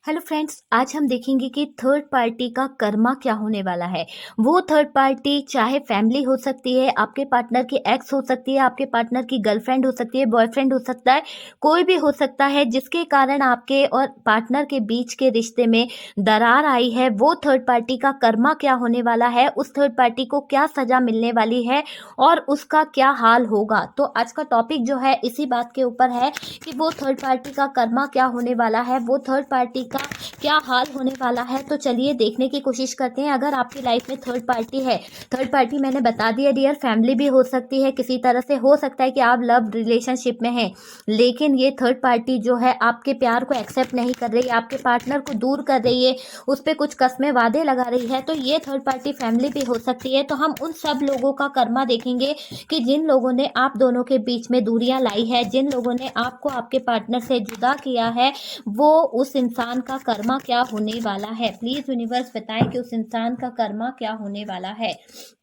Hello friends, आज हम देखेंगे कि थर्ड पार्टी का कर्मा क्या होने वाला है। वो थर्ड पार्टी चाहे फैमिली हो सकती है, आपके पार्टनर की एक्स हो सकती है, आपके पार्टनर की गर्लफ्रेंड हो सकती है, बॉयफ्रेंड हो सकता है, कोई भी हो सकता है जिसके कारण आपके और पार्टनर के बीच के रिश्ते में दरार आई है। वो थर्ड पार्टी का कर्मा क्या होने वाला है, उस थर्ड पार्टी को क्या सजा मिलने वाली है और उसका क्या हाल होगा। तो आज का टॉपिक जो है इसी बात के ऊपर है कि वो थर्ड पार्टी का कर्मा क्या होने वाला है, वो थर्ड पार्टी का क्या हाल होने वाला है। तो चलिए देखने की कोशिश करते हैं। अगर आपकी लाइफ में थर्ड पार्टी है, थर्ड पार्टी मैंने बता दिया डियर, फैमिली भी हो सकती है, किसी तरह से हो सकता है कि आप लव रिलेशनशिप में हैं, लेकिन ये थर्ड पार्टी जो है आपके प्यार को एक्सेप्ट नहीं कर रही है, आपके पार्टनर को दूर कर रही है, उस पर कुछ कस्में वादे लगा रही है। तो ये थर्ड पार्टी फैमिली भी हो सकती है। तो हम उन सब लोगों का कर्मा देखेंगे कि जिन लोगों ने आप दोनों के बीच में दूरियां लाई है, जिन लोगों ने आपको आपके पार्टनर से जुदा किया है, वो उस इंसान का कर्मा क्या होने वाला है। प्लीज यूनिवर्स बताएं कि उस इंसान का कर्मा क्या होने वाला है।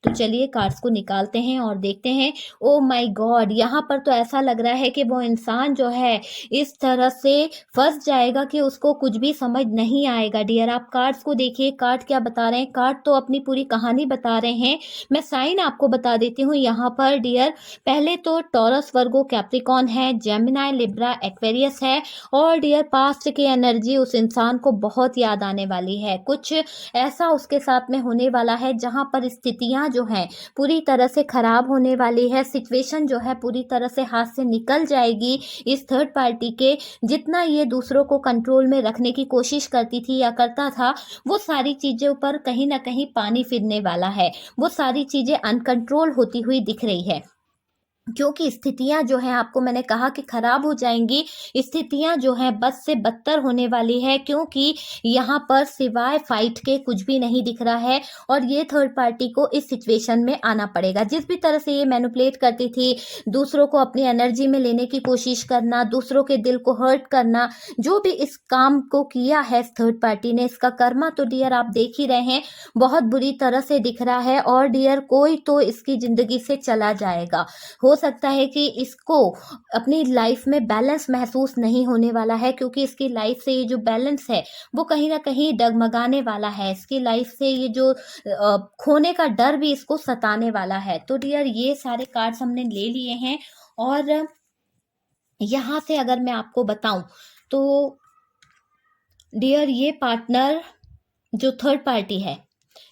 तो चलिए कार्ड्स को निकालते हैं और देखते हैं। ओ माय गॉड, यहाँ पर तो ऐसा लग रहा है कि वो इंसान जो है इस तरह से फंस जाएगा कि उसको कुछ भी समझ नहीं आएगा। डियर, आप कार्ड्स को देखिए, कार्ड क्या बता रहे हैं। कार्ड तो अपनी पूरी कहानी बता रहे हैं। मैं साइन आपको बता देती हूँ यहाँ पर डियर। पहले तो टॉरस, वर्गो, कैप्रिकॉन है, जेमिनाई, लिब्रा, एक्वेरियस है। और डियर, पास्ट की एनर्जी उस इंसान को बहुत याद आने वाली है। कुछ ऐसा उसके साथ में होने वाला है जहां पर स्थितियां जो हैं पूरी तरह से खराब होने वाली है। सिचुएशन जो है पूरी तरह से हाथ से निकल जाएगी इस थर्ड पार्टी के। जितना ये दूसरों को कंट्रोल में रखने की कोशिश करती थी या करता था, वो सारी चीजों पर कहीं ना कहीं पानी फिरने वाला है। वो सारी चीजें अनकंट्रोल होती हुई दिख रही है, क्योंकि स्थितियां जो हैं, आपको मैंने कहा कि खराब हो जाएंगी। स्थितियां जो हैं बद से बदतर होने वाली है, क्योंकि यहाँ पर सिवाय फाइट के कुछ भी नहीं दिख रहा है। और ये थर्ड पार्टी को इस सिचुएशन में आना पड़ेगा। जिस भी तरह से ये मैनिपुलेट करती थी, दूसरों को अपनी एनर्जी में लेने की कोशिश करना, दूसरों के दिल को हर्ट करना, जो भी इस काम को किया है इस थर्ड पार्टी ने, इसका कर्मा तो डियर आप देख ही रहे हैं, बहुत बुरी तरह से दिख रहा है। और डियर, कोई तो इसकी जिंदगी से चला जाएगा। हो सकता है कि इसको अपनी लाइफ में बैलेंस महसूस नहीं होने वाला है, क्योंकि इसकी लाइफ से ये जो बैलेंस है वो कहीं ना कहीं डगमगाने वाला है। इसकी लाइफ से ये जो खोने का डर भी इसको सताने वाला है। तो डियर, ये सारे कार्ड्स हमने ले लिए हैं। और यहाँ से अगर मैं आपको बताऊं तो डियर, ये पार्टनर जो थर्ड पार्टी है,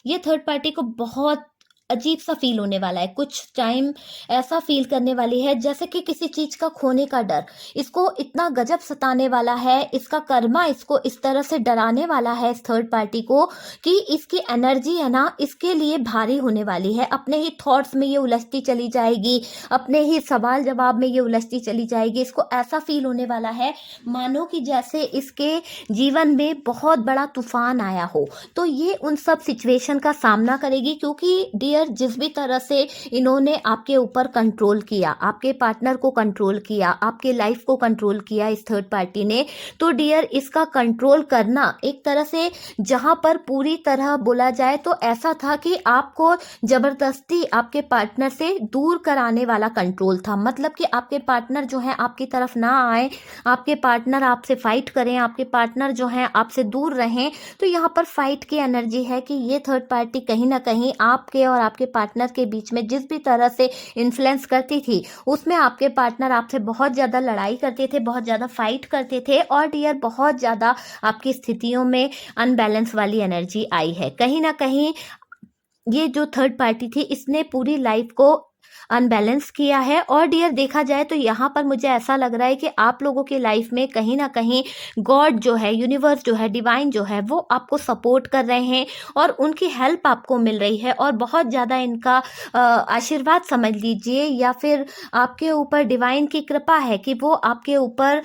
ये थर्ड पार्टी को बहुत अजीब सा फील होने वाला है। कुछ टाइम ऐसा फील करने वाली है जैसे कि किसी चीज का खोने का डर इसको इतना गजब सताने वाला है। इसका कर्मा इसको इस तरह से डराने वाला है इस थर्ड पार्टी को, कि इसकी एनर्जी है ना इसके लिए भारी होने वाली है। अपने ही थॉट्स में ये उलझती चली जाएगी, अपने ही सवाल जवाब में ये उलझती चली जाएगी। इसको ऐसा फील होने वाला है मानो कि जैसे इसके जीवन में बहुत बड़ा तूफान आया हो। तो ये उन सब सिचुएशन का सामना करेगी, क्योंकि डियर, जिस भी तरह से इन्होंने आपके ऊपर कंट्रोल किया, आपके पार्टनर को कंट्रोल किया, आपके लाइफ को कंट्रोल किया इस थर्ड पार्टी ने, तो डियर, इसका कंट्रोल करना एक तरह से, जहां पर पूरी तरह बोला जाए तो ऐसा था कि आपको जबरदस्ती आपके पार्टनर से दूर कराने वाला कंट्रोल था। मतलब कि आपके पार्टनर जो है आपकी तरफ ना आए, आपके पार्टनर आपसे फाइट करें, आपके पार्टनर जो है आपसे दूर रहें। तो यहाँ पर फाइट की एनर्जी है कि ये थर्ड पार्टी कहीं ना कहीं आपके और आपके पार्टनर के बीच में जिस भी तरह से इन्फ्लुएंस करती थी, उसमें आपके पार्टनर आपसे बहुत ज़्यादा लड़ाई करते थे, बहुत ज़्यादा फाइट करते थे। और डियर, बहुत ज़्यादा आपकी स्थितियों में अनबैलेंस वाली एनर्जी आई है। कहीं ना कहीं ये जो थर्ड पार्टी थी, इसने पूरी लाइफ को अनबैलेंस किया है। और डियर, देखा जाए तो यहाँ पर मुझे ऐसा लग रहा है कि आप लोगों की लाइफ में कहीं ना कहीं गॉड जो है, यूनिवर्स जो है, डिवाइन जो है, वो आपको सपोर्ट कर रहे हैं और उनकी हेल्प आपको मिल रही है। और बहुत ज़्यादा इनका आशीर्वाद समझ लीजिए, या फिर आपके ऊपर डिवाइन की कृपा है कि वो आपके ऊपर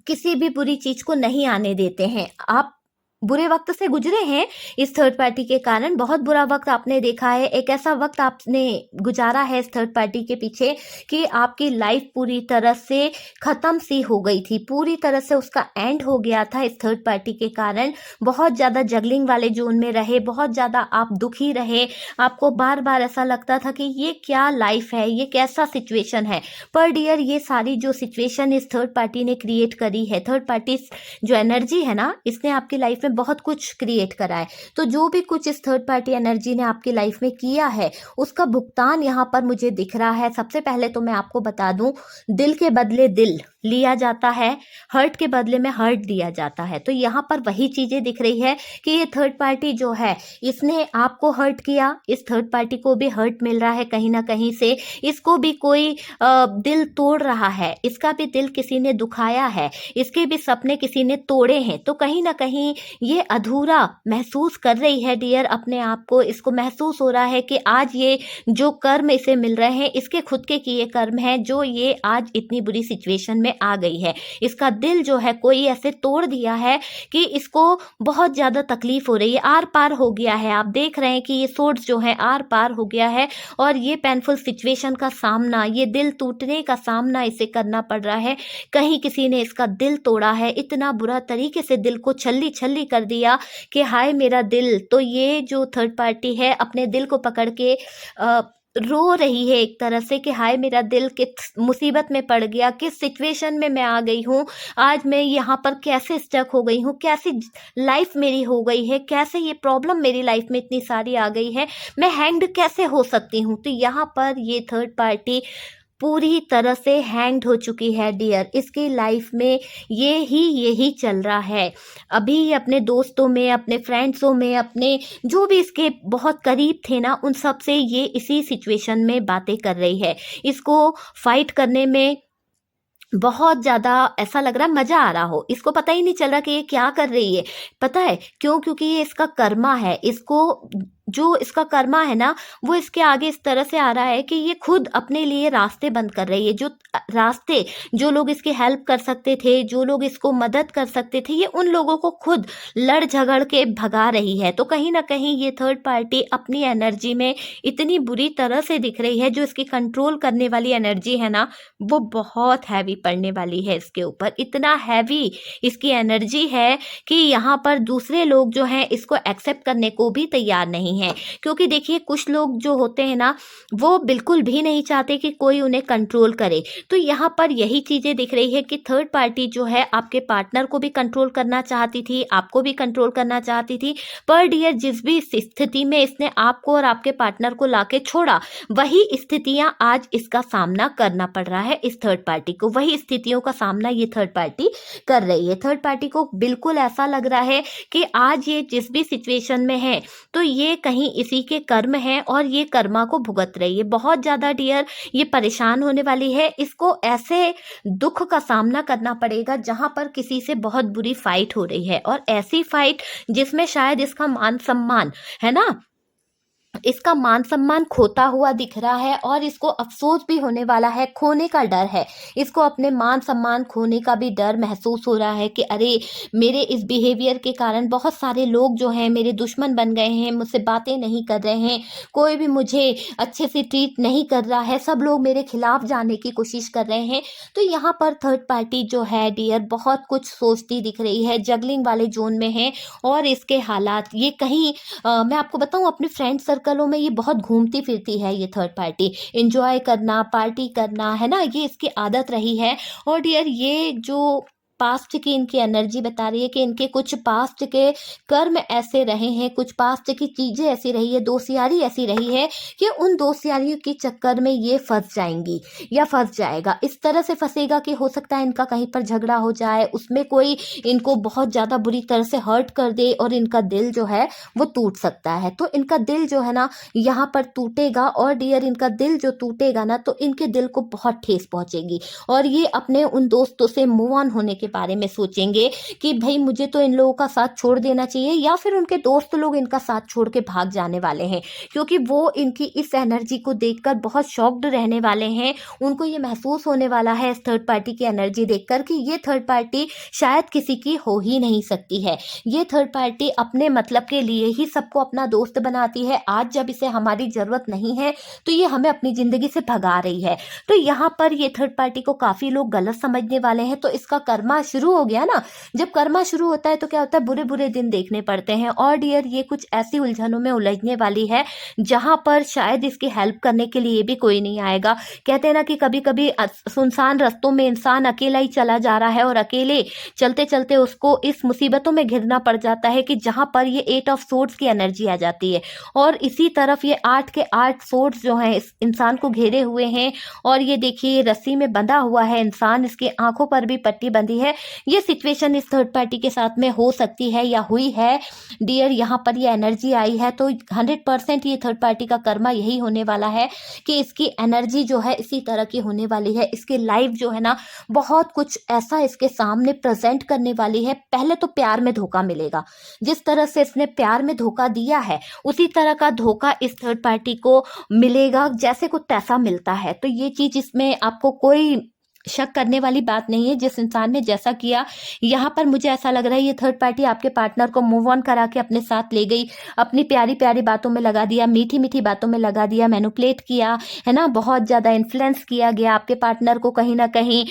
किसी भी बुरी चीज़ को नहीं आने देते हैं। आप बुरे वक्त से गुजरे हैं इस थर्ड पार्टी के कारण। बहुत बुरा वक्त आपने देखा है, एक ऐसा वक्त आपने गुजारा है इस थर्ड पार्टी के पीछे कि आपकी लाइफ पूरी तरह से ख़त्म सी हो गई थी, पूरी तरह से उसका एंड हो गया था इस थर्ड पार्टी के कारण। बहुत ज़्यादा जगलिंग वाले जोन में रहे, बहुत ज़्यादा आप दुखी रहे, आपको बार बार ऐसा लगता था कि ये क्या लाइफ है, ये कैसा सिचुएशन है। पर डियर, ये सारी जो सिचुएशन इस थर्ड पार्टी ने क्रिएट करी है, थर्ड पार्टी जो एनर्जी है ना, इसने आपकी लाइफ में बहुत कुछ क्रिएट करा है। तो जो भी कुछ इस थर्ड पार्टी एनर्जी ने आपकी लाइफ में किया है, उसका भुगतान यहाँ पर मुझे दिख रहा है। सबसे पहले तो मैं आपको बता दूं, दिल के बदले दिल लिया जाता है, हर्ट के बदले में हर्ट दिया जाता है। तो यहाँ पर वही चीज़ें दिख रही है कि ये थर्ड पार्टी जो है, इसने आपको हर्ट किया, इस थर्ड पार्टी को भी हर्ट मिल रहा है कहीं ना कहीं से, इसको भी कोई दिल तोड़ रहा है, इसका भी दिल किसी ने दुखाया है, इसके भी सपने किसी ने तोड़े हैं। तो कहीं ना कहीं ये अधूरा महसूस कर रही है डियर अपने आप को। इसको महसूस हो रहा है कि आज ये जो कर्म इसे मिल रहे हैं, इसके खुद के किए कर्म हैं, जो ये आज इतनी बुरी सिचुएशन में आ गई है। इसका दिल जो है कोई ऐसे तोड़ दिया है कि इसको बहुत ज़्यादा तकलीफ हो रही है, आर पार हो गया है। आप देख रहे हैं कि ये सोर्स जो है आर पार हो गया है और ये पेनफुल सिचुएशन का सामना, ये दिल टूटने का सामना इसे करना पड़ रहा है। कहीं किसी ने इसका दिल तोड़ा है, इतना बुरा तरीके से दिल को छल्ली छल्ली कर दिया कि हाय मेरा दिल। तो ये जो थर्ड पार्टी है अपने दिल को पकड़ के रो रही है एक तरह से कि हाय मेरा दिल किस मुसीबत में पड़ गया, किस सिचुएशन में मैं आ गई हूँ, आज मैं यहाँ पर कैसे स्टक हो गई हूँ, कैसी लाइफ मेरी हो गई है, कैसे ये प्रॉब्लम मेरी लाइफ में इतनी सारी आ गई है, मैं हैंग्ड कैसे हो सकती हूँ। तो यहाँ पर ये थर्ड पार्टी पूरी तरह से हैंग्ड हो चुकी है डियर। इसकी लाइफ में यही चल रहा है। अभी ये अपने दोस्तों में, अपने फ्रेंड्सों में, अपने जो भी इसके बहुत करीब थे ना, उन सब से ये इसी सिचुएशन में बातें कर रही है। इसको फाइट करने में बहुत ज़्यादा ऐसा लग रहा है मज़ा आ रहा हो, इसको पता ही नहीं चल रहा कि ये क्या कर रही है। पता है क्यों? क्योंकि ये इसका कर्मा है। इसको जो इसका कर्मा है ना, वो इसके आगे इस तरह से आ रहा है कि ये खुद अपने लिए रास्ते बंद कर रही है। जो रास्ते, जो लोग इसकी हेल्प कर सकते थे, जो लोग इसको मदद कर सकते थे, ये उन लोगों को खुद लड़ झगड़ के भगा रही है। तो कहीं ना कहीं ये थर्ड पार्टी अपनी एनर्जी में इतनी बुरी तरह से दिख रही है। जो इसकी कंट्रोल करने वाली एनर्जी है ना, वो बहुत हैवी पड़ने वाली है इसके ऊपर। इतना हैवी इसकी एनर्जी है कि यहाँ पर दूसरे लोग जो हैं इसको एक्सेप्ट करने को भी तैयार नहीं है। क्योंकि देखिए, कुछ लोग जो होते हैं ना, वो बिल्कुल भी नहीं चाहते कि कोई उन्हें कंट्रोल करे। तो यहाँ पर यही चीज़ें दिख रही है कि थर्ड पार्टी जो है आपके पार्टनर को भी कंट्रोल करना चाहती थी, आपको भी कंट्रोल करना चाहती थी। पर डियर, जिस भी स्थिति में इसने आपको और आपके पार्टनर को लाके छोड़ा, वही स्थितियां आज इसका सामना करना पड़ रहा है इस थर्ड पार्टी को। वही स्थितियों का सामना ये थर्ड पार्टी कर रही है। थर्ड पार्टी को बिल्कुल ऐसा लग रहा है कि आज ये जिस भी सिचुएशन में है, तो ये कहीं इसी के कर्म है और ये कर्मा को भुगत रही है। बहुत ज़्यादा डियर ये परेशान होने वाली है। इसको ऐसे दुख का सामना करना पड़ेगा जहाँ पर किसी से बहुत बुरी फाइट हो रही है, और ऐसी फाइट जिसमें शायद इसका मान सम्मान है ना, इसका मान सम्मान खोता हुआ दिख रहा है और इसको अफसोस भी होने वाला है, खोने का डर है। इसको अपने मान सम्मान खोने का भी डर महसूस हो रहा है कि अरे, मेरे इस बिहेवियर के कारण बहुत सारे लोग जो हैं मेरे दुश्मन बन गए हैं, मुझसे बातें नहीं कर रहे हैं, कोई भी मुझे अच्छे से ट्रीट नहीं कर रहा है, सब लोग मेरे खिलाफ जाने की कोशिश कर रहे हैं। तो यहाँ पर थर्ड पार्टी जो है डियर बहुत कुछ सोचती दिख रही है, जगलिंग वाले जोन में है। और इसके हालात ये कहीं मैं आपको बताऊं, अपने फ्रेंड सर्कलों में ये बहुत घूमती फिरती है ये थर्ड पार्टी। एंजॉय करना, पार्टी करना, है ना, ये इसकी आदत रही है। और डियर, ये जो पास्ट की इनकी एनर्जी बता रही है कि इनके कुछ पास्ट के कर्म ऐसे रहे हैं, कुछ पास्ट की चीज़ें ऐसी रही है, दोस्तियारी ऐसी रही है कि उन दोस्तियारियों के चक्कर में ये फंस जाएंगी या फंस जाएगा। इस तरह से फंसेगा कि हो सकता है इनका कहीं पर झगड़ा हो जाए, उसमें कोई इनको बहुत ज़्यादा बुरी तरह से हर्ट कर दे और इनका दिल जो है वो टूट सकता है। तो इनका दिल जो है ना यहाँ पर टूटेगा। और डियर, इनका दिल जो टूटेगा ना, तो इनके दिल को बहुत ठेस पहुँचेगी और ये अपने उन दोस्तों से मूव ऑन होने के बारे में सोचेंगे कि भाई मुझे तो इन लोगों का साथ छोड़ देना चाहिए, या फिर उनके दोस्त लोग इनका साथ छोड़ के भाग जाने वाले हैं, क्योंकि वो इनकी इस एनर्जी को देखकर बहुत शॉक्ड रहने वाले हैं। उनको ये महसूस होने वाला है इस थर्ड पार्टी की एनर्जी देखकर कि ये थर्ड पार्टी शायद किसी की हो ही नहीं सकती है। ये थर्ड पार्टी अपने मतलब के लिए ही सबको अपना दोस्त बनाती है। आज जब इसे हमारी ज़रूरत नहीं है तो ये हमें अपनी ज़िंदगी से भगा रही है। तो यहाँ पर ये थर्ड पार्टी को काफ़ी लोग गलत समझने वाले हैं। तो इसका कर्मा शुरू हो गया ना। जब कर्मा शुरू होता है तो क्या होता है, बुरे बुरे दिन देखने पड़ते हैं। और डियर, ये कुछ ऐसी उलझनों में उलझने वाली है जहाँ पर शायद इसकी हेल्प करने के लिए भी कोई नहीं आएगा। कहते हैं ना कि कभी कभी सुनसान रास्तों में इंसान अकेला ही चला जा रहा है और अकेले चलते चलते उसको इस मुसीबतों में घिरना पड़ जाता है कि जहाँ पर ये 8 ऑफ सोर्ड्स की एनर्जी आ जाती है, और इसी तरफ ये 8 के 8 सोर्ड्स जो हैं इस इंसान को घेरे हुए हैं। और ये देखिए रस्सी में बंधा हुआ है इंसान, इसकी आंखों पर भी पट्टी बंधी है। ये सिचुएशन इस थर्ड पार्टी के साथ में हो सकती है या हुई है डियर। यहाँ पर ये एनर्जी आई है तो 100% ये थर्ड पार्टी का कर्मा यही होने वाला है कि इसकी एनर्जी जो है इसी तरह की होने वाली है। इसकी लाइफ जो है ना बहुत कुछ ऐसा इसके सामने प्रेजेंट करने वाली है। पहले तो प्यार में धोखा मिलेगा, जिस तरह से इसने प्यार में धोखा दिया है उसी तरह का धोखा इस थर्ड पार्टी को मिलेगा, जैसे कुछ पैसा मिलता है। तो ये चीज इसमें आपको कोई शक करने वाली बात नहीं है। जिस इंसान ने जैसा किया, यहाँ पर मुझे ऐसा लग रहा है ये थर्ड पार्टी आपके पार्टनर को मूव ऑन करा के अपने साथ ले गई, अपनी प्यारी प्यारी बातों में लगा दिया, मीठी मीठी बातों में लगा दिया, मैनिपुलेट किया है ना, बहुत ज़्यादा इन्फ्लुएंस किया गया आपके पार्टनर को, कहीं ना कहीं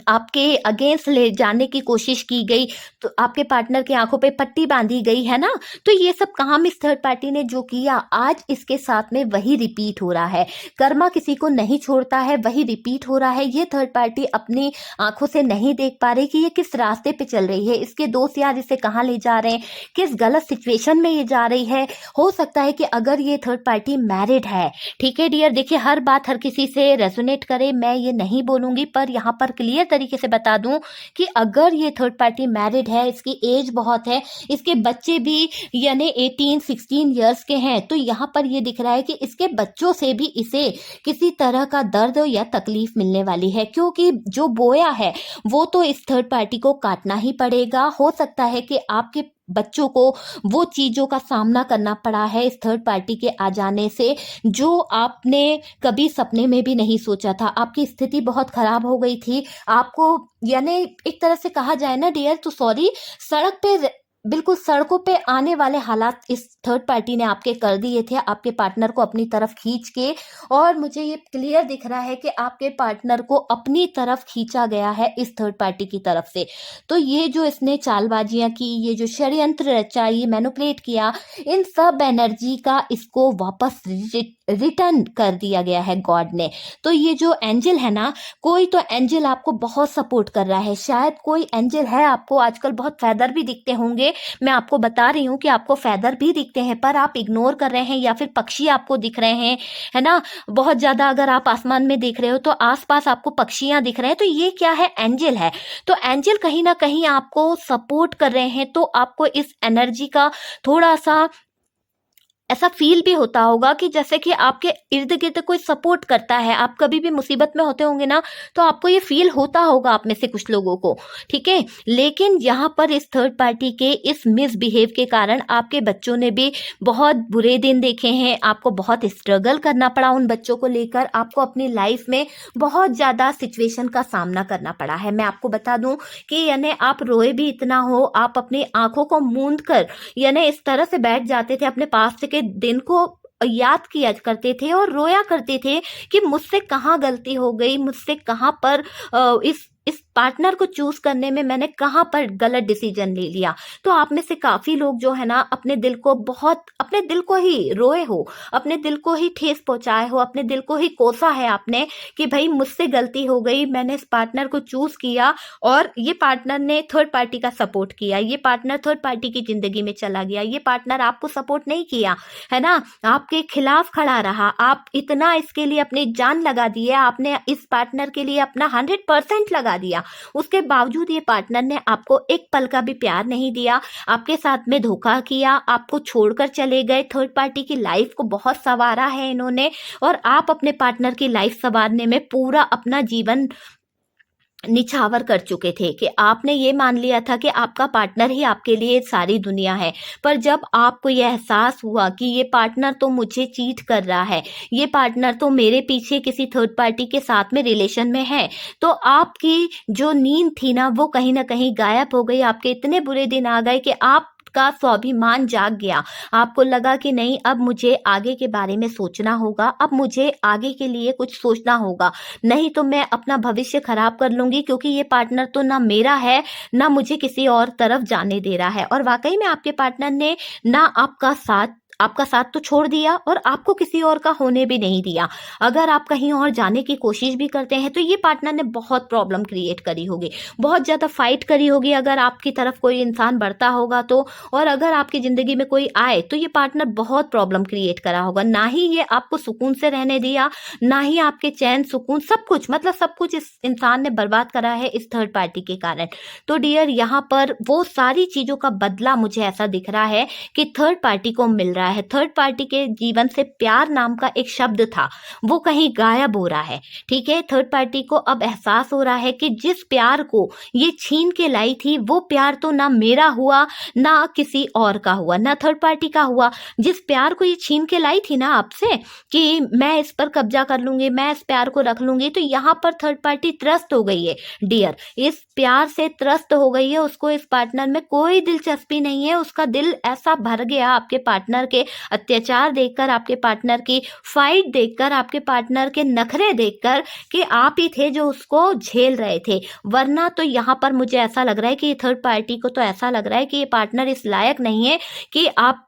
आपके अगेंस्ट ले जाने की कोशिश की गई, तो आपके पार्टनर की आंखों पे पट्टी बांधी गई है ना। तो ये सब काम इस थर्ड पार्टी ने जो किया, आज इसके साथ में वही रिपीट हो रहा है। कर्मा किसी को नहीं छोड़ता है, वही रिपीट हो रहा है। ये थर्ड पार्टी अपनी आंखों से नहीं देख पा रही कि ये किस रास्ते पे चल रही है, इसके दोस्त यार इसे कहाँ ले जा रहे हैं, किस गलत सिचुएशन में ये जा रही है। हो सकता है कि अगर ये थर्ड पार्टी मैरिड है, ठीक है डियर, देखिए हर बात हर किसी से रेजोनेट करे मैं ये नहीं बोलूंगी, पर यहाँ पर क्लियर तरीके से बता दूं कि अगर ये थर्ड पार्टी मैरिड है, इसकी एज बहुत है, इसके बच्चे भी यानी 18-16 इयर्स के हैं, तो यहाँ पर ये दिख रहा है कि इसके बच्चों से भी इसे किसी तरह का दर्द या तकलीफ मिलने वाली है, क्योंकि जो बोया है वो तो इस थर्ड पार्टी को काटना ही पड़ेगा। हो सकता है कि आपके बच्चों को वो चीज़ों का सामना करना पड़ा है इस थर्ड पार्टी के आ जाने से, जो आपने कभी सपने में भी नहीं सोचा था। आपकी स्थिति बहुत खराब हो गई थी, आपको यानी एक तरह से कहा जाए ना डियर तो सॉरी, सड़क पे बिल्कुल सड़कों पे आने वाले हालात इस थर्ड पार्टी ने आपके कर दिए थे, आपके पार्टनर को अपनी तरफ खींच के। और मुझे ये क्लियर दिख रहा है कि आपके पार्टनर को अपनी तरफ खींचा गया है इस थर्ड पार्टी की तरफ से। तो ये जो इसने चालबाजियां की, ये जो षड्यंत्र रचा, ये मैनिपुलेट किया, इन सब एनर्जी का इसको वापस रिटर्न कर दिया गया है गॉड ने। तो ये जो एंजल है ना, कोई तो एंजल आपको बहुत सपोर्ट कर रहा है, शायद कोई एंजल है, आपको आजकल बहुत फैदर भी दिखते होंगे। मैं आपको बता रही हूँ कि आपको फैदर भी दिखते हैं, पर आप इग्नोर कर रहे हैं, या फिर पक्षी आपको दिख रहे हैं, है ना, बहुत ज्यादा। अगर आप आसमान में देख रहे हो तो आसपास आपको पक्षियां दिख रहे हैं, तो ये क्या है, एंजल है। तो एंजल कहीं ना कहीं आपको सपोर्ट कर रहे हैं। तो आपको इस एनर्जी का थोड़ा सा ऐसा फील भी होता होगा कि जैसे कि आपके इर्द गिर्द कोई सपोर्ट करता है। आप कभी भी मुसीबत में होते होंगे ना, तो आपको ये फील होता होगा आप में से कुछ लोगों को, ठीक है। लेकिन यहाँ पर इस थर्ड पार्टी के इस मिसबिहेव के कारण आपके बच्चों ने भी बहुत बुरे दिन देखे हैं, आपको बहुत स्ट्रगल करना पड़ा उन बच्चों को लेकर, आपको अपनी लाइफ में बहुत ज़्यादा सिचुएशन का सामना करना पड़ा है। मैं आपको बता दूं कि यानी आप रोए भी इतना हो, आप अपनी आंखों को मूंद कर यानी इस तरह से बैठ जाते थे, अपने पास्ट के दिन को याद किया करते थे और रोया करते थे कि मुझसे कहाँ गलती हो गई, मुझसे कहाँ पर इस पार्टनर को चूज करने में मैंने कहाँ पर गलत डिसीजन ले लिया। तो आप में से काफी लोग जो है ना अपने दिल को बहुत, अपने दिल को ही रोए हो, अपने दिल को ही ठेस पहुंचाए हो, अपने दिल को ही कोसा है आपने कि भाई मुझसे गलती हो गई, मैंने इस पार्टनर को चूज किया और ये पार्टनर ने थर्ड पार्टी का सपोर्ट किया, ये पार्टनर थर्ड पार्टी की जिंदगी में चला गया, ये पार्टनर आपको सपोर्ट नहीं किया, है ना, आपके खिलाफ खड़ा रहा, आप इतना इसके लिए अपनी जान लगा दी है, आपने इस पार्टनर के लिए अपना 100% लगा दिया। उसके बावजूद ये पार्टनर ने आपको एक पल का भी प्यार नहीं दिया, आपके साथ में धोखा किया, आपको छोड़कर चले गए। थर्ड पार्टी की लाइफ को बहुत संवारा है इन्होंने, और आप अपने पार्टनर की लाइफ संवारने में पूरा अपना जीवन निछावर कर चुके थे कि आपने ये मान लिया था कि आपका पार्टनर ही आपके लिए सारी दुनिया है। पर जब आपको ये एहसास हुआ कि ये पार्टनर तो मुझे चीट कर रहा है, ये पार्टनर तो मेरे पीछे किसी थर्ड पार्टी के साथ में रिलेशन में है, तो आपकी जो नींद थी ना वो कहीं न कहीं गायब हो गई। आपके इतने बुरे दिन आ गए कि आपका स्वाभिमान जाग गया। आपको लगा कि नहीं, अब मुझे आगे के बारे में सोचना होगा, अब मुझे आगे के लिए कुछ सोचना होगा। नहीं तो मैं अपना भविष्य खराब कर लूँगी, क्योंकि ये पार्टनर तो ना मेरा है, ना मुझे किसी और तरफ जाने दे रहा है। और वाक़ई में आपके पार्टनर ने ना आपका साथ तो छोड़ दिया और आपको किसी और का होने भी नहीं दिया। अगर आप कहीं और जाने की कोशिश भी करते हैं तो ये पार्टनर ने बहुत प्रॉब्लम क्रिएट करी होगी, बहुत ज़्यादा फाइट करी होगी अगर आपकी तरफ कोई इंसान बढ़ता होगा तो। और अगर आपकी ज़िंदगी में कोई आए तो ये पार्टनर बहुत प्रॉब्लम क्रिएट करा होगा। ना ही ये आपको सुकून से रहने दिया, ना ही आपके चैन सुकून, सब कुछ, मतलब सब कुछ इस इंसान ने बर्बाद करा है इस थर्ड पार्टी के कारण। तो डियर, यहाँ पर वो सारी चीज़ों का बदला मुझे ऐसा दिख रहा है कि थर्ड पार्टी को मिल रहा है। थर्ड पार्टी के जीवन से प्यार नाम का एक शब्द था, वो कहीं गायब हो रहा है। ठीक है, थर्ड पार्टी को अब एहसास हो रहा है कि जिस प्यार को ये छीन के लाई थी वो प्यार तो ना मेरा हुआ, ना किसी और का हुआ, ना थर्ड पार्टी का हुआ। जिस प्यार को ये छीन के लाई थी ना आपसे कि मैं इस पर कब्जा कर लूंगी, मैं इस प्यार को रख लूंगी, तो यहाँ पर थर्ड पार्टी त्रस्त हो गई है डियर, इस प्यार से त्रस्त हो गई है। उसको इस पार्टनर में कोई दिलचस्पी नहीं है। उसका दिल ऐसा भर गया आपके पार्टनर के अत्याचार देखकर, आपके पार्टनर की फाइट देखकर, आपके पार्टनर के नखरे देखकर, कि आप ही थे जो उसको झेल रहे थे। वरना तो यहाँ पर मुझे ऐसा लग रहा है कि ये थर्ड पार्टी को तो ऐसा लग रहा है कि ये पार्टनर इस लायक नहीं है कि आप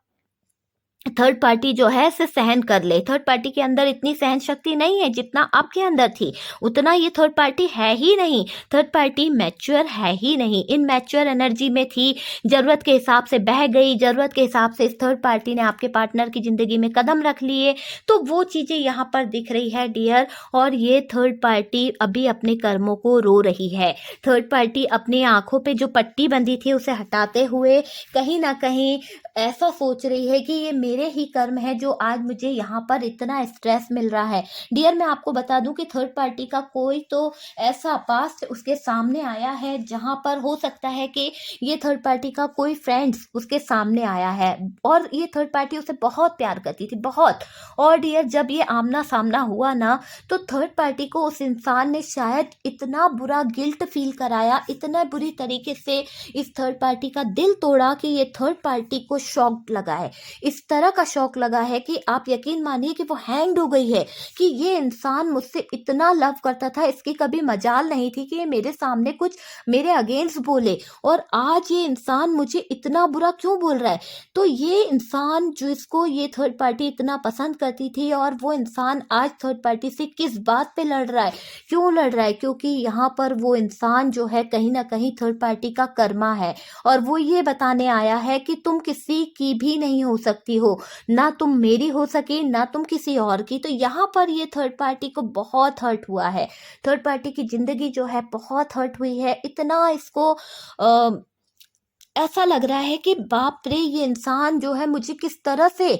थर्ड पार्टी जो है इसे सहन कर ले। थर्ड पार्टी के अंदर इतनी सहन शक्ति नहीं है जितना आपके अंदर थी, उतना ये थर्ड पार्टी है ही नहीं। थर्ड पार्टी मैच्योर है ही नहीं, इनमैच्योर एनर्जी में थी, ज़रूरत के हिसाब से बह गई, ज़रूरत के हिसाब से इस थर्ड पार्टी ने आपके पार्टनर की ज़िंदगी में कदम रख लिए। तो वो चीज़ें यहाँ पर दिख रही है डियर। और ये थर्ड पार्टी अभी अपने कर्मों को रो रही है। थर्ड पार्टी अपनी आंखों पे जो पट्टी बंधी थी उसे हटाते हुए कहीं ना कहीं ऐसा सोच रही है कि ये मेरे ही कर्म है जो आज मुझे यहाँ पर इतना स्ट्रेस मिल रहा है। डियर, मैं आपको बता दूं कि थर्ड पार्टी का कोई तो ऐसा पास्ट उसके सामने आया है जहाँ पर हो सकता है कि ये थर्ड पार्टी का कोई फ्रेंड्स उसके सामने आया है, और ये थर्ड पार्टी उसे बहुत प्यार करती थी, बहुत। और डियर, जब ये आमना सामना हुआ ना, तो थर्ड पार्टी को उस इंसान ने शायद इतना बुरा गिल्ट फील कराया, इतना बुरी तरीके से इस थर्ड पार्टी का दिल तोड़ा कि ये थर्ड पार्टी को शॉक लगा है। इस तरह का शॉक लगा है कि आप यकीन मानिए कि वो हैंग्ड हो गई है कि ये इंसान मुझसे इतना लव करता था, इसकी कभी मजाल नहीं थी कि ये मेरे सामने कुछ मेरे अगेंस्ट बोले, और आज ये इंसान मुझे इतना बुरा क्यों बोल रहा है। तो ये इंसान जिसको ये थर्ड पार्टी इतना पसंद करती थी, और वो इंसान आज थर्ड पार्टी से किस बात पे लड़ रहा है, क्यों लड़ रहा है, क्योंकि यहाँ पर वो इंसान जो है कहीं ना कहीं थर्ड पार्टी का कर्मा है, और वो ये बताने आया है कि तुम किसी की भी नहीं हो सकती हो, ना तुम मेरी हो सके, ना तुम किसी और की। तो यहाँ पर ये थर्ड पार्टी को बहुत हर्ट हुआ है, थर्ड पार्टी की जिंदगी जो है बहुत हर्ट हुई है। इतना इसको ऐसा लग रहा है कि बाप रे, ये इंसान जो है मुझे किस तरह से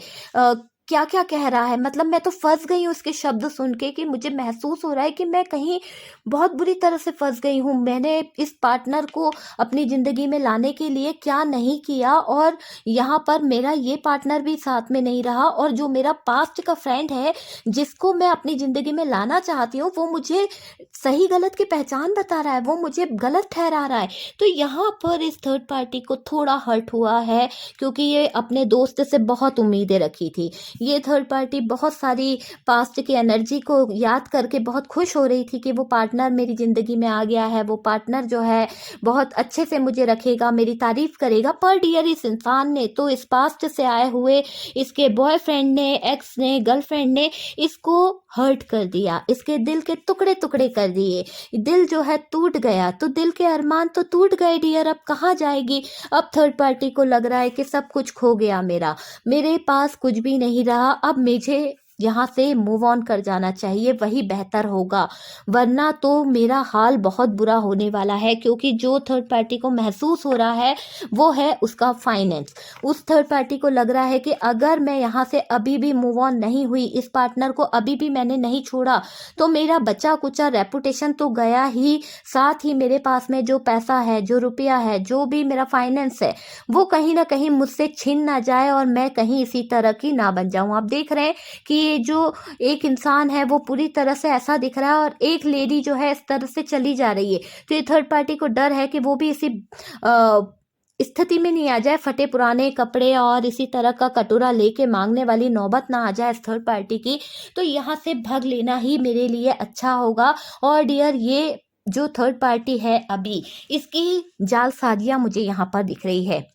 क्या क्या कह रहा है, मतलब मैं तो फंस गई हूँ उसके शब्द सुन के, कि मुझे महसूस हो रहा है कि मैं कहीं बहुत बुरी तरह से फंस गई हूँ। मैंने इस पार्टनर को अपनी ज़िंदगी में लाने के लिए क्या नहीं किया, और यहाँ पर मेरा ये पार्टनर भी साथ में नहीं रहा, और जो मेरा पास्ट का फ्रेंड है जिसको मैं अपनी ज़िंदगी में लाना चाहती हूँ वो मुझे सही गलत की पहचान बता रहा है, वो मुझे गलत ठहरा रहा है। तो यहाँ पर इस थर्ड पार्टी को थोड़ा हर्ट हुआ है, क्योंकि ये अपने दोस्त से बहुत उम्मीदें रखी थी। ये थर्ड पार्टी बहुत सारी पास्ट की एनर्जी को याद करके बहुत खुश हो रही थी कि वो पार्टनर मेरी ज़िंदगी में आ गया है, वो पार्टनर जो है बहुत अच्छे से मुझे रखेगा, मेरी तारीफ करेगा। पर डियर, इस इंसान ने तो इस पास्ट से आए हुए इसके बॉयफ्रेंड ने, एक्स ने, गर्लफ्रेंड ने इसको हर्ट कर दिया, इसके दिल के टुकड़े टुकड़े कर दिए। दिल जो है टूट गया, तो दिल के अरमान तो टूट गए डियर। अब कहाँ जाएगी। अब थर्ड पार्टी को लग रहा है कि सब कुछ खो गया, मेरे पास कुछ भी नहीं रहा। अब मुझे यहाँ से मूव ऑन कर जाना चाहिए, वही बेहतर होगा, वरना तो मेरा हाल बहुत बुरा होने वाला है। क्योंकि जो थर्ड पार्टी को महसूस हो रहा है वो है उसका फाइनेंस। उस थर्ड पार्टी को लग रहा है कि अगर मैं यहाँ से अभी भी मूव ऑन नहीं हुई, इस पार्टनर को अभी भी मैंने नहीं छोड़ा, तो मेरा बचा कुचा रेपुटेशन तो गया ही, साथ ही मेरे पास में जो पैसा है, जो रुपया है, जो भी मेरा फाइनेंस है, वो कहीं ना कहीं मुझसे छिन ना जाए और मैं कहीं इसी तरह की ना बन जाऊं। आप देख रहे हैं कि ये जो एक इंसान है वो पूरी तरह से ऐसा दिख रहा है और एक लेडी जो है इस तरह से चली जा रही है। तो ये थर्ड पार्टी को डर है कि वो भी इसी स्थिति में नहीं आ जाए, फटे पुराने कपड़े और इसी तरह का कटोरा लेके मांगने वाली नौबत ना आ जाए इस थर्ड पार्टी की। तो यहाँ से भाग लेना ही मेरे लिए अच्छा होगा। और डियर, ये जो थर्ड पार्टी है अभी, इसकी जालसाजियां मुझे यहाँ पर दिख रही है।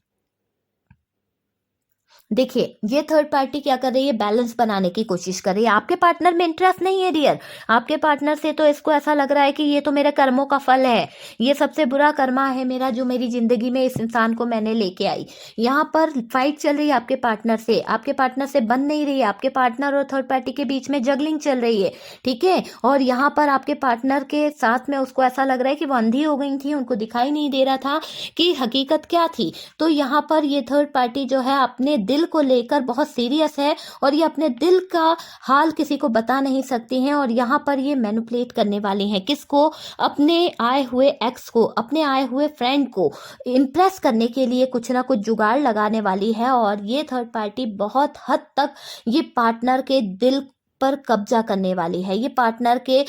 देखिए, ये थर्ड पार्टी क्या कर रही है, बैलेंस बनाने की कोशिश कर रही है। आपके पार्टनर में इंटरेस्ट नहीं है डियर, आपके पार्टनर से तो इसको ऐसा लग रहा है कि ये तो मेरे कर्मों का फल है, ये सबसे बुरा कर्मा है मेरा जो मेरी जिंदगी में इस इंसान को मैंने लेके आई। यहाँ पर फाइट चल रही है आपके पार्टनर से, आपके पार्टनर से बन नहीं रही है, आपके पार्टनर और थर्ड पार्टी के बीच में जगलिंग चल रही है, ठीक है। और यहाँ पर आपके पार्टनर के साथ में उसको ऐसा लग रहा है कि वो अंधी हो गई थी, उनको दिखाई नहीं दे रहा था कि हकीकत क्या थी। तो यहाँ पर ये थर्ड पार्टी जो है अपने दिल को लेकर बहुत सीरियस है और ये अपने दिल का हाल किसी को बता नहीं सकती हैं। और यहाँ पर ये मैनिपुलेट करने वाली हैं किसको, अपने आए हुए एक्स को, अपने आए हुए फ्रेंड को इम्प्रेस करने के लिए कुछ ना कुछ जुगाड़ लगाने वाली है। और ये थर्ड पार्टी बहुत हद तक ये पार्टनर के दिल पर कब्जा करने वाली है, ये पार्टनर के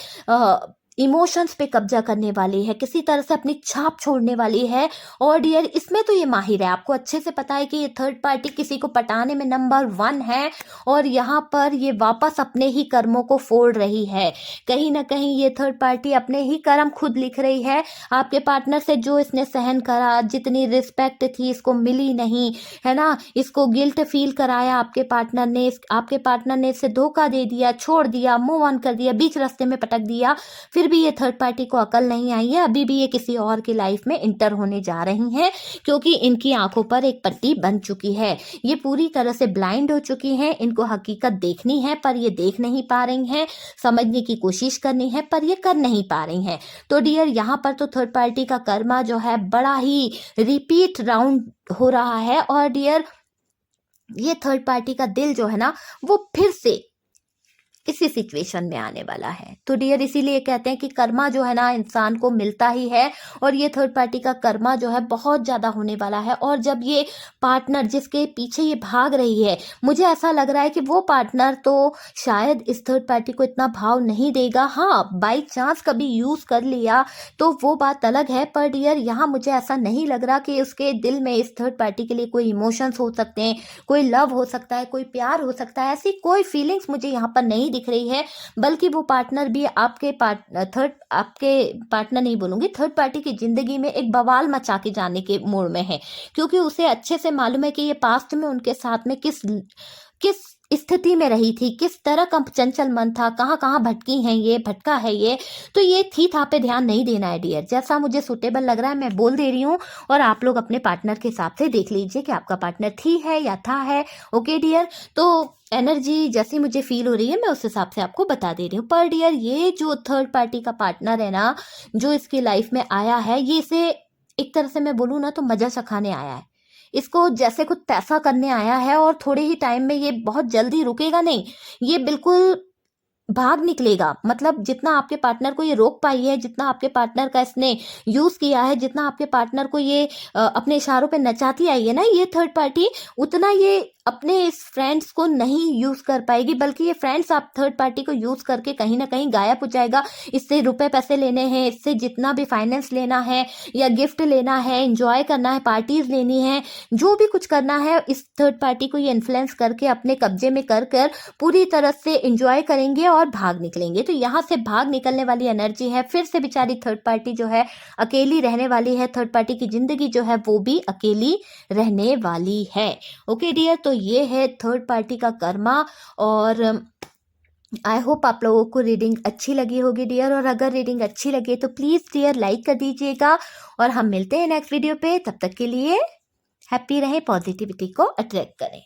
इमोशंस पे कब्जा करने वाली है, किसी तरह से अपनी छाप छोड़ने वाली है। और डियर, इसमें तो ये माहिर है, आपको अच्छे से पता है कि ये थर्ड पार्टी किसी को पटाने में नंबर 1 है। और यहाँ पर ये वापस अपने ही कर्मों को फोड़ रही है, कहीं ना कहीं ये थर्ड पार्टी अपने ही कर्म खुद लिख रही है। आपके पार्टनर से जो इसने सहन करा, जितनी रिस्पेक्ट थी इसको मिली नहीं, है ना, इसको गिल्ट फील कराया आपके पार्टनर ने, आपके पार्टनर ने इसे धोखा दे दिया, छोड़ दिया, मूव ऑन कर दिया, बीच रास्ते में पटक दिया, फिर भी ये थर्ड पार्टी को अकल नहीं आई है। अभी भी ये किसी और की लाइफ में इंटर होने जा रही हैं, क्योंकि इनकी आंखों पर एक पट्टी बन चुकी है, ये पूरी तरह से ब्लाइंड हो चुकी हैं। इनको हकीकत देखनी है पर ये देख नहीं पा रही हैं, समझने की कोशिश करनी है पर ये कर नहीं पा रही हैं। तो डियर, यहाँ पर तो थर्ड पार्टी का कर्मा जो है बड़ा ही रिपीट राउंड हो रहा है। और डियर, ये थर्ड पार्टी का दिल जो है ना, वो फिर से इसी सिचुएशन में आने वाला है। तो डियर, इसीलिए कहते हैं कि कर्मा जो है ना इंसान को मिलता ही है। और ये थर्ड पार्टी का कर्मा जो है बहुत ज़्यादा होने वाला है। और जब ये पार्टनर जिसके पीछे ये भाग रही है, मुझे ऐसा लग रहा है कि वो पार्टनर तो शायद इस थर्ड पार्टी को इतना भाव नहीं देगा। हाँ, बाई चांस कभी यूज़ कर लिया तो वो बात अलग है। पर डियर, यहाँ मुझे ऐसा नहीं लग रहा कि उसके दिल में इस थर्ड पार्टी के लिए कोई इमोशंस हो सकते हैं, कोई लव हो सकता है, कोई प्यार हो सकता है, ऐसी कोई फीलिंग्स मुझे यहाँ पर नहीं दिख रही है। बल्कि वो पार्टनर भी आपके पार्टनर नहीं बोलूंगी, थर्ड पार्टी की जिंदगी में एक बवाल मचा के जाने के मूड में है। क्योंकि उसे अच्छे से मालूम है कि ये पास्ट में उनके साथ में किस स्थिति में रही थी, किस तरह का चंचल मन था, कहाँ कहाँ भटकी हैं ये, भटका है ये। तो ये थी था पे ध्यान नहीं देना है डियर, जैसा मुझे सुटेबल लग रहा है मैं बोल दे रही हूँ। और आप लोग अपने पार्टनर के हिसाब से देख लीजिए कि आपका पार्टनर थी है या था है। ओके डियर, तो एनर्जी जैसी मुझे फील हो रही है मैं उस हिसाब से आपको बता दे रही हूँ। पर डियर, ये जो थर्ड पार्टी का पार्टनर है ना, जो इसकी लाइफ में आया है, ये इसे एक तरह से मैं बोलूँ ना तो मजा चखाने आया है, इसको जैसे कुछ पैसा करने आया है। और थोड़े ही टाइम में ये बहुत जल्दी रुकेगा नहीं, ये बिल्कुल भाग निकलेगा। मतलब जितना आपके पार्टनर को ये रोक पाई है, जितना आपके पार्टनर का इसने यूज किया है, जितना आपके पार्टनर को ये अपने इशारों पे नचाती आई है ना ये थर्ड पार्टी, उतना ये अपने इस फ्रेंड्स को नहीं यूज कर पाएगी। बल्कि ये फ्रेंड्स आप थर्ड पार्टी को यूज करके कहीं ना कहीं गायब हो जाएगा। इससे रुपए पैसे लेने हैं, इससे जितना भी फाइनेंस लेना है या गिफ्ट लेना है, एंजॉय करना है, पार्टीज लेनी है, जो भी कुछ करना है, इस थर्ड पार्टी को ये इन्फ्लुएंस करके अपने कब्जे में कर पूरी तरह से एंजॉय करेंगे और भाग निकलेंगे। तो यहाँ से भाग निकलने वाली एनर्जी है। फिर से बेचारी थर्ड पार्टी जो है अकेली रहने वाली है, थर्ड पार्टी की जिंदगी जो है वो भी अकेली रहने वाली है। ओके डियर, तो ये है थर्ड पार्टी का कर्मा। और आई होप आप लोगों को रीडिंग अच्छी लगी होगी डियर। और अगर रीडिंग अच्छी लगे तो प्लीज़ डियर लाइक कर दीजिएगा। और हम मिलते हैं नेक्स्ट वीडियो पे, तब तक के लिए हैप्पी रहें, पॉजिटिविटी को अट्रैक्ट करें।